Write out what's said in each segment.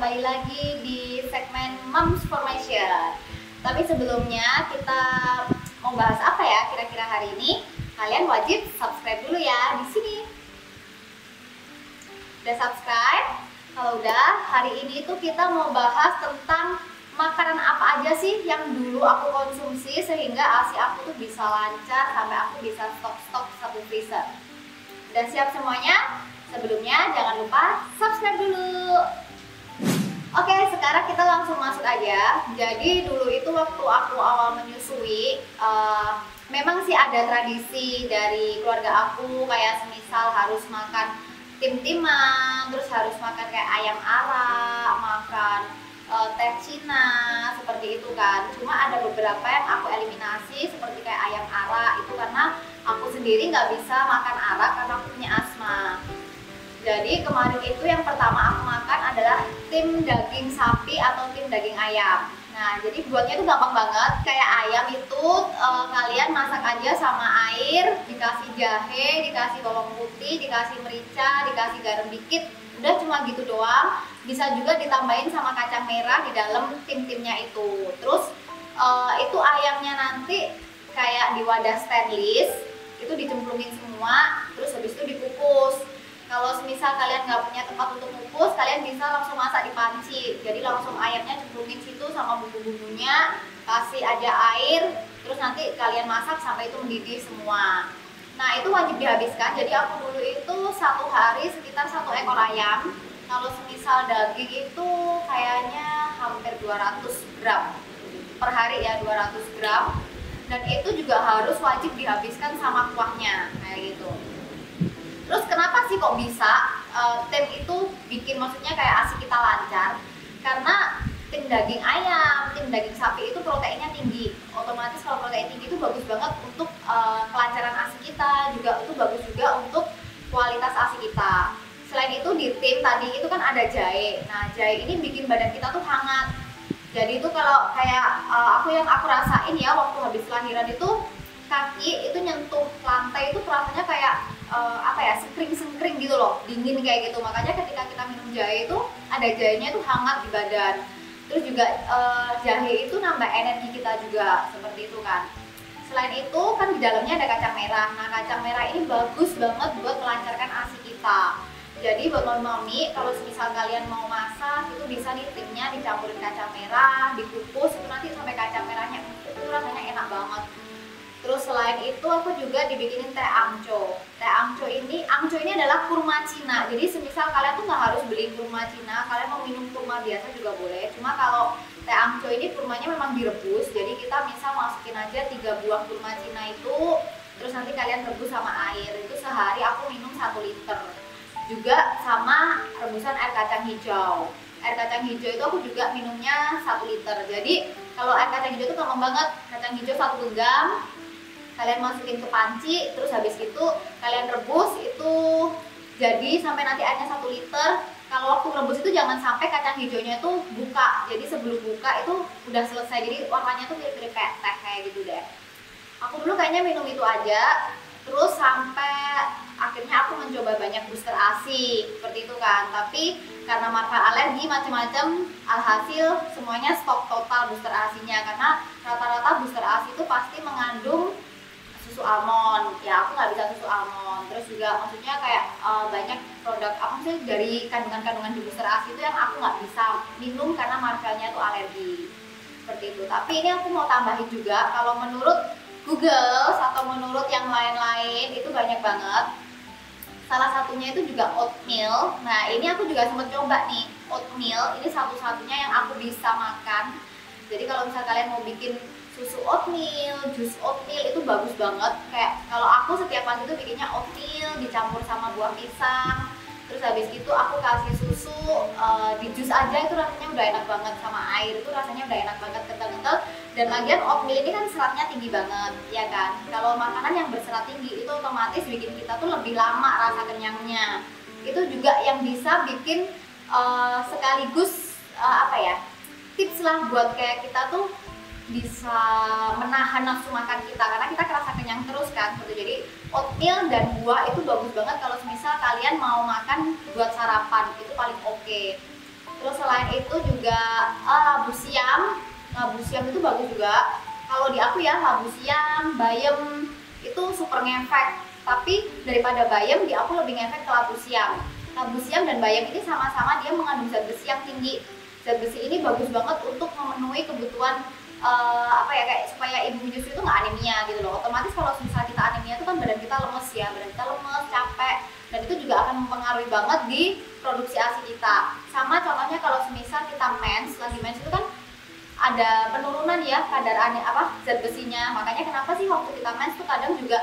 kembali lagi di segmen Moms Formation. Tapi sebelumnya kita mau bahas apa ya kira-kira hari ini? Kalian wajib subscribe dulu ya di sini. Udah subscribe? Kalau udah, hari ini tuh kita mau bahas tentang makanan apa aja sih yang dulu aku konsumsi sehingga ASI aku tuh bisa lancar sampai aku bisa stok-stok satu freezer. Udah siap semuanya? Sebelumnya jangan lupa subscribe dulu. Oke, sekarang kita langsung masuk aja. Jadi dulu itu waktu aku awal menyusui, memang sih ada tradisi dari keluarga aku kayak semisal harus makan tim-timan, terus harus makan kayak ayam arak, makan teh Cina, seperti itu kan. Cuma ada beberapa yang aku eliminasi seperti kayak ayam arak itu karena aku sendiri nggak bisa makan arak karena aku punya asma. Jadi kemarin itu yang pertama aku makan adalah tim daging sapi atau tim daging ayam. Nah, jadi buatnya itu gampang banget. Kayak ayam itu kalian masak aja sama air, dikasih jahe, dikasih bawang putih, dikasih merica, dikasih garam dikit. Udah cuma gitu doang. Bisa juga ditambahin sama kacang merah di dalam tim-timnya itu. Terus itu ayamnya nanti kayak di wadah stainless, itu dicemplungin semua, terus habis itu dikukus. Kalau semisal kalian nggak punya tempat untuk kukus, kalian bisa langsung masak di panci. Jadi langsung ayamnya cemplungin situ sama bumbu-bumbunya, kasih aja air, terus nanti kalian masak sampai itu mendidih semua. Nah, itu wajib dihabiskan. Jadi aku dulu itu satu hari sekitar 1 ekor ayam. Kalau semisal daging itu kayaknya hampir 200 gram per hari ya, 200 gram. Dan itu juga harus wajib dihabiskan sama kuahnya kayak gitu. Terus kenapa sih kok bisa tim itu bikin maksudnya kayak ASI kita lancar? Karena tim daging ayam, tim daging sapi itu proteinnya tinggi. Otomatis kalau protein tinggi itu bagus banget untuk kelancaran ASI kita, juga itu bagus juga untuk kualitas ASI kita. Selain itu di tim tadi itu kan ada jahe. Nah, jahe ini bikin badan kita tuh hangat. Jadi itu kalau kayak aku rasain ya waktu habis lahiran itu kaki itu nyentuh lantai itu rasanya kayak sengkring gitu loh, dingin kayak gitu. Makanya ketika kita minum jahe itu ada jahenya itu hangat di badan. Terus juga jahe itu nambah energi kita juga seperti itu kan. Selain itu kan di dalamnya ada kacang merah. Nah, kacang merah ini bagus banget buat melancarkan ASI kita. Jadi buat mami, kalau misal kalian mau masak itu bisa nih timnya dicampurin kacang merah, dikukus itu nanti sampai kacang merahnya itu rasanya enak banget. Terus selain itu aku juga dibikinin teh amco. Amco ini adalah kurma Cina. Jadi semisal kalian tuh nggak harus beli kurma Cina, kalian mau minum kurma biasa juga boleh. Cuma kalau teh amco ini kurmanya memang direbus. Jadi kita misal masukin aja 3 buah kurma Cina itu, terus nanti kalian rebus sama air. Itu sehari aku minum 1 liter. Juga sama rebusan air kacang hijau. Air kacang hijau itu aku juga minumnya 1 liter. Jadi kalau air kacang hijau itu gampang banget. Kacang hijau 1 genggam, kalian masukin ke panci, terus habis itu kalian rebus itu jadi sampai nanti airnya 1 liter. Kalau waktu rebus itu jangan sampai kacang hijaunya itu buka. Jadi sebelum buka itu udah selesai. Jadi warnanya tuh mirip-mirip kayak teh kayak gitu deh. Aku dulu kayaknya minum itu aja. Terus sampai akhirnya aku mencoba banyak booster ASI seperti itu kan. Tapi karena marka alergi macam-macam, alhasil semuanya stop total booster ASI-nya karena rata-rata booster ASI itu pasti mengandung susu almond. Ya aku nggak bisa susu almond. Terus juga maksudnya kayak banyak produk apa sih dari kandungan-kandungan di booster ASI itu yang aku nggak bisa minum karena markanya tuh alergi seperti itu. Tapi ini aku mau tambahin juga kalau menurut Google atau menurut yang lain-lain itu banyak banget. Salah satunya itu juga oatmeal. Nah, ini aku juga sempat coba nih oatmeal. Ini satu-satunya yang aku bisa makan. Jadi kalau misal kalian mau bikin susu oatmeal, jus oatmeal itu bagus banget. Kayak kalau aku setiap pagi itu bikinnya oatmeal dicampur sama buah pisang. Terus habis itu aku kasih susu di jus aja itu rasanya udah enak banget, sama air itu rasanya udah enak banget, kental-kental. Dan lagian oatmeal ini kan seratnya tinggi banget, ya kan? Kalau makanan yang berserat tinggi itu otomatis bikin kita tuh lebih lama rasa kenyangnya. Itu juga yang bisa bikin sekaligus tips lah buat kayak kita tuh bisa menahan nafsu makan kita karena kita kerasa kenyang terus kan gitu. Jadi oatmeal dan buah itu bagus banget kalau misal kalian mau makan buat sarapan, itu paling oke. Terus selain itu juga labu siam. Labu siam itu bagus juga. Kalau di aku ya, labu siam, bayam itu super ngefek. Tapi daripada bayam, di aku lebih ngefek ke labu siam. Labu siam dan bayam ini sama-sama dia mengandung zat besi yang tinggi. Zat besi ini bagus banget untuk memenuhi kebutuhan kayak supaya ibu menyusui itu nggak anemia gitu loh. Otomatis kalau misalnya kita anemia itu kan badan kita lemes ya, badan kita lemes, capek, dan itu juga akan mempengaruhi banget di produksi ASI kita. Sama contohnya kalau semisal kita lagi mens itu kan ada penurunan ya kadar zat besinya. Makanya kenapa sih waktu kita mens tuh kadang juga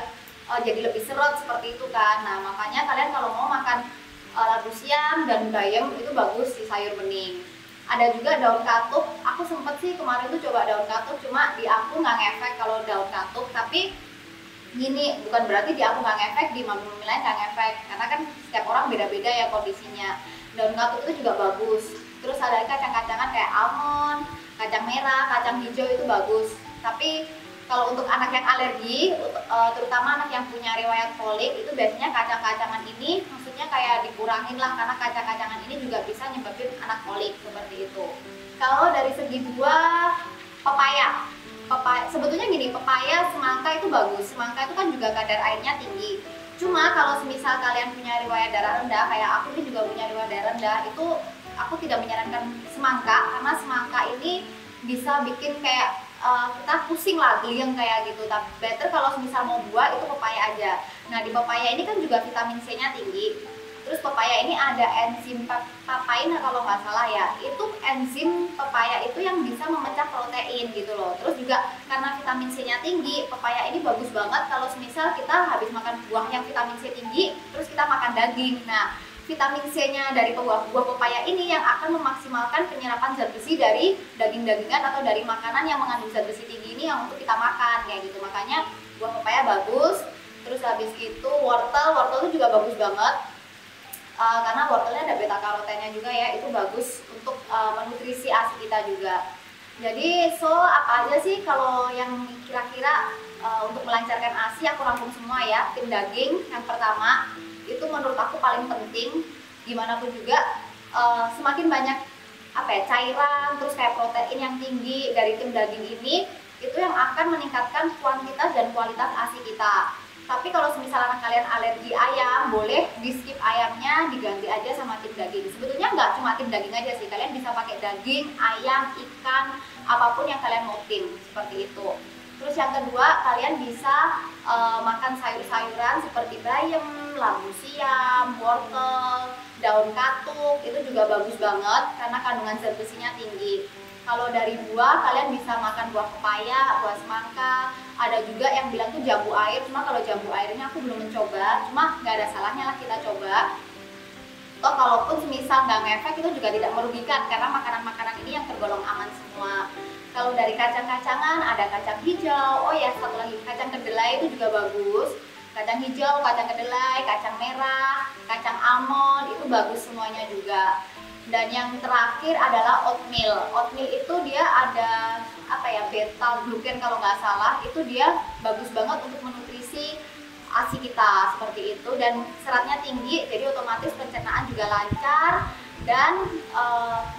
jadi lebih seret seperti itu kan. Nah makanya kalian kalau mau makan labu siam dan bayam itu bagus di sayur bening. Ada juga daun katuk. Aku sempet sih kemarin tuh coba daun katuk, cuma di aku nggak ngefek kalau daun katuk. Tapi gini, bukan berarti di aku nggak ngefek, di mami lain nggak ngefek, karena kan setiap orang beda-beda ya kondisinya. Daun katuk itu juga bagus. Terus ada kacang-kacangan kayak almond, kacang merah, kacang hijau itu bagus. Tapi kalau untuk anak yang alergi, terutama anak yang punya riwayat kolik, itu biasanya kacang-kacangan ini maksudnya kayak dikurangin lah, karena kacang-kacangan ini juga bisa nyebabin anak kolik seperti itu. Kalau dari segi buah, pepaya sebetulnya gini, pepaya, semangka itu bagus. Semangka itu kan juga kadar airnya tinggi. Cuma kalau semisal kalian punya riwayat darah rendah, kayak aku ini juga punya riwayat darah rendah, itu aku tidak menyarankan semangka, karena semangka ini bisa bikin kayak kita pusing lah, geliang kayak gitu. Tapi better kalau misal mau buah itu pepaya aja. Nah di pepaya ini kan juga vitamin C nya tinggi. Terus pepaya ini ada enzim papain kalau nggak salah ya. Itu enzim pepaya itu yang bisa memecah protein gitu loh. Terus juga karena vitamin C nya tinggi, pepaya ini bagus banget kalau misal kita habis makan buah yang vitamin C tinggi, terus kita makan daging. Nah vitamin C-nya dari buah pepaya ini yang akan memaksimalkan penyerapan zat besi dari daging-dagingan atau dari makanan yang mengandung zat besi tinggi ini yang untuk kita makan kayak gitu. Makanya buah pepaya bagus. Terus habis itu wortel itu juga bagus banget, karena wortelnya ada beta karotennya juga ya, itu bagus untuk menutrisi ASI kita juga. Jadi apa aja sih kalau yang kira-kira untuk melancarkan ASI, aku rangkum semua ya. Tim daging yang pertama itu menurut aku paling penting. Gimana pun juga semakin banyak cairan terus kayak protein yang tinggi dari tim daging ini, itu yang akan meningkatkan kuantitas dan kualitas ASI kita. Tapi kalau misalnya kalian alergi ayam, boleh di skip ayamnya, diganti aja sama tim daging. Sebetulnya nggak cuma tim daging aja sih, kalian bisa pakai daging, ayam, ikan, apapun yang kalian mau tim seperti itu. Terus yang kedua, kalian bisa makan sayur-sayuran seperti bayam, labu siam, wortel, daun katuk, itu juga bagus banget karena kandungan zat besinya tinggi. Kalau dari buah, kalian bisa makan buah pepaya, buah semangka. Ada juga yang bilang tuh jambu air, cuma kalau jambu airnya aku belum mencoba, cuma nggak ada salahnya lah kita coba. Toh kalaupun semisal nggak ngefek, itu juga tidak merugikan karena makanan-makanan ini yang tergolong aman semua. Kalau dari kacang-kacangan, ada kacang hijau, oh ya satu lagi, kacang kedelai itu juga bagus. Kacang hijau, kacang kedelai, kacang merah, kacang almond, itu bagus semuanya juga. Dan yang terakhir adalah oatmeal. Oatmeal itu dia ada beta glucan kalau nggak salah. Itu dia bagus banget untuk menutrisi ASI kita seperti itu, dan seratnya tinggi, jadi otomatis pencernaan juga lancar dan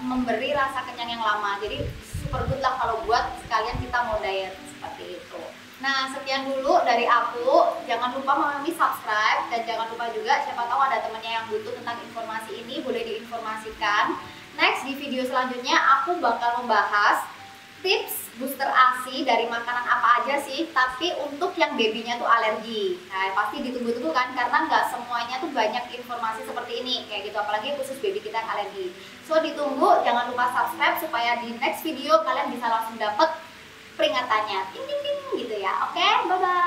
memberi rasa kenyang yang lama. Jadi super good lah kalau buat sekalian kita mau diet seperti itu. Nah sekian dulu dari aku. Jangan lupa Mami subscribe, dan jangan lupa juga siapa tahu ada temannya yang butuh tentang informasi ini, boleh diinformasikan. Next di video selanjutnya aku bakal membahas tips booster ASI dari makanan apa aja sih, tapi untuk yang babynya tuh alergi. Nah pasti ditunggu-tunggu kan, karena nggak semuanya tuh banyak informasi seperti ini kayak gitu, apalagi khusus baby kita yang alergi. So ditunggu, jangan lupa subscribe supaya di next video kalian bisa langsung dapet peringatannya, ting ting ting gitu ya. Oke, bye bye.